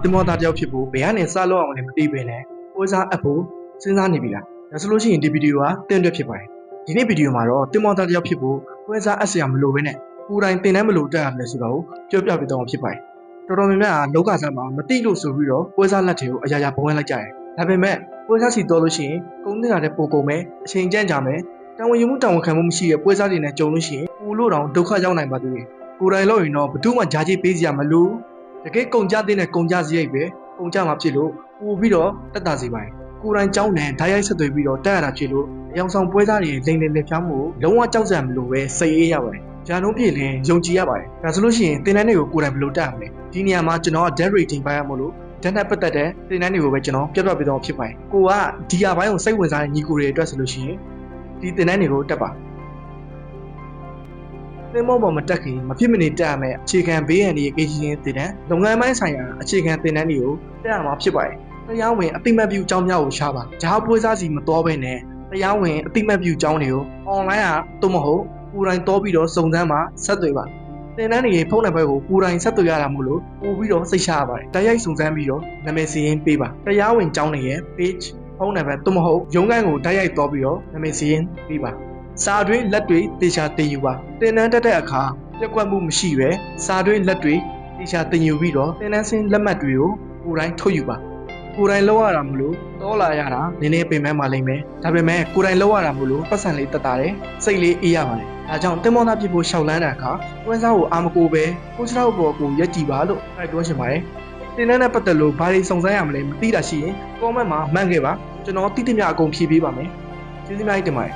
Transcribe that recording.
တင်မောသားတယောက်ဖြစ်ဖို့ဘယ်ကနေစလို့အောင်လည်းမသိပဲနဲ့ပွဲစားအပ်ဖို့စဉ်းစားနေပြီလားဒါဆိုလို့ရှိရင်ဒီဗီဒီယိုကတင်တွက်ဖြစ်ပါတယ်ဒီနေ့ဗီဒီယိုမှာတော့တင်မောသားတယောက်ဖြစ်ဖို့ပွဲစားအပ်စရာမလိုပဲနဲ့ကိုယ်တိုင်တင်တန်းမလို့တက်ရမယ်ဆိုတော့ပြောပြပေးတော့ဖြစ်ပါတယ်တော်တော်များများကလောကစားမှာမတိလို့ဆိုပြီးတော့ပွဲစားလက်တွေကိုအရာရာပုံဝင်လိုက်ကြတယ်ဒါပေမဲ့ပွဲစားစီတော်လို့ရှိရင်ကုန်တင်တာတဲ့ပုံကုန်မယ်အချိန်ကြန့်ကြမယ်တာဝန်ယူမှုတာဝန်ခံမှုမရှိတဲ့ပွဲစားတွေနဲ့ကြုံလို့ရှိရင်ပူလို့တောင်ဒုက္ခရောက်နိုင်ပါသေးတယ်ကိုယ်တိုင်လို့ရင်တော့ဘယ်သူမှဂျာကြီးပေးစရာမလိုတကယ်ကုန်ကြတဲ့နဲ့ကုန်ကြစရိတ်ပဲကုန်ကြမှာဖြစ်လို့ပို့ပြီးတော့တက်တာစီပါတယ်ကိုယ်တိုင်ကြောင်းနဲ့ဓာတ်ရိုက်ဆက်သွယ်ပြီးတော့တက်ရတာဖြစ်လို့အယောင်ဆောင်ပွဲသားတွေလိန်လက်ဖြားမှုလုံးဝကြောက်စရာမလိုပဲစိတ်အေးရပါတယ်ဂျာနှုံးပြည့်လင်းယုံကြည်ရပါတယ်ဒါဆိုလို့ရှိရင်တင်တန်းတွေကိုကိုယ်တိုင်ဘယ်လိုတက်ရမလဲဒီနေရာမှာကျွန်တော် debt rating ပိုင်းရမလို့ဓာတ်နဲ့ပတ်သက်တဲ့တင်တန်းတွေကိုပဲကျွန်တော်ပြပြပေးတော့ဖြစ်ပါတယ်ကိုကဒီအပိုင်းကိုစိတ်ဝင်စားတဲ့ညီကိုတွေအတွက်ဆိုလို့ရှိရင်ဒီတင်တန်းတွေကိုတက်ပါသင်မောပေါ်မတက်ခင်မဖြစ်မနေတက်ရမယ်အခြေခံဘေးရန်တွေကိစ္စချင်းတင်တန်းလုပ်ငန်းပိုင်းဆိုင်ရာအခြေခံတင်တန်းတွေကိုတက်ရမှာဖြစ်ပါတယ်တရားဝင်အတိမတ်ပြုအကြောင်းများကိုရှာပါဂျားပွဲစားစီမတော်ပဲနဲ့တရားဝင်အတိမတ်ပြုအကြောင်းတွေကို online ကသို့မဟုတ်ကိုယ်တိုင်တော်ပြီးတော့စုံစမ်းမှာဆက်သွယ်ပါတင်တန်းတွေဖုန်းနံပါတ်ကိုကိုယ်တိုင်ဆက်သွယ်ရတာမို့လို့ပို့ပြီးတော့စိတ်ချရပါတယ်တိုက်ရိုက်စုံစမ်းပြီးတော့နာမည်စီရင်ပေးပါတရားဝင်အကြောင်းတွေရဲ့ page ဖုန်းနံပါတ်သို့မဟုတ်ရုံးခန်းကိုတိုက်ရိုက်တော်ပြီးတော့နာမည်စီရင်ပေးပါစာတွင်းလက်တွေတေချာတင်ယူပါတင်တန်းတက်တဲ့အခါပြက်ကွက်မှုမရှိပဲစာတွင်းလက်တွေတေချာတင်ယူပြီးတော့တင်တန်းစင်းလက်မှတ်တွေကိုကိုယ်တိုင်ထုတ်ယူပါကိုယ်တိုင်လောက်ရတာမလို့တော်လာရတာနည်းနည်းပင်ပန်းပါလိမ့်မယ်ဒါပေမဲ့ကိုယ်တိုင်လောက်ရတာမလို့ပတ်စံလေးတက်တာတယ်စိတ်လေးအေးရပါတယ်ဒါကြောင့်တင်မောသားဖြစ်ဖို့ရှောက်လန်းတဲ့အခါပွဲစားကိုအာမကိုပဲကိုစရောက်ပေါ်ကိုရက်ကြည့်ပါလို့တိုက်တွန်းချင်ပါတယ်တင်တန်းနဲ့ပတ်သက်လို့ဘာတွေစုံစမ်းရမလဲမသိတာရှိရင် comment မှာမှတ်ခဲ့ပါကျွန်တော်တိတိကျကျအကုန်ဖြေပေးပါမယ်ကျေးဇူးများတင်ပါတယ်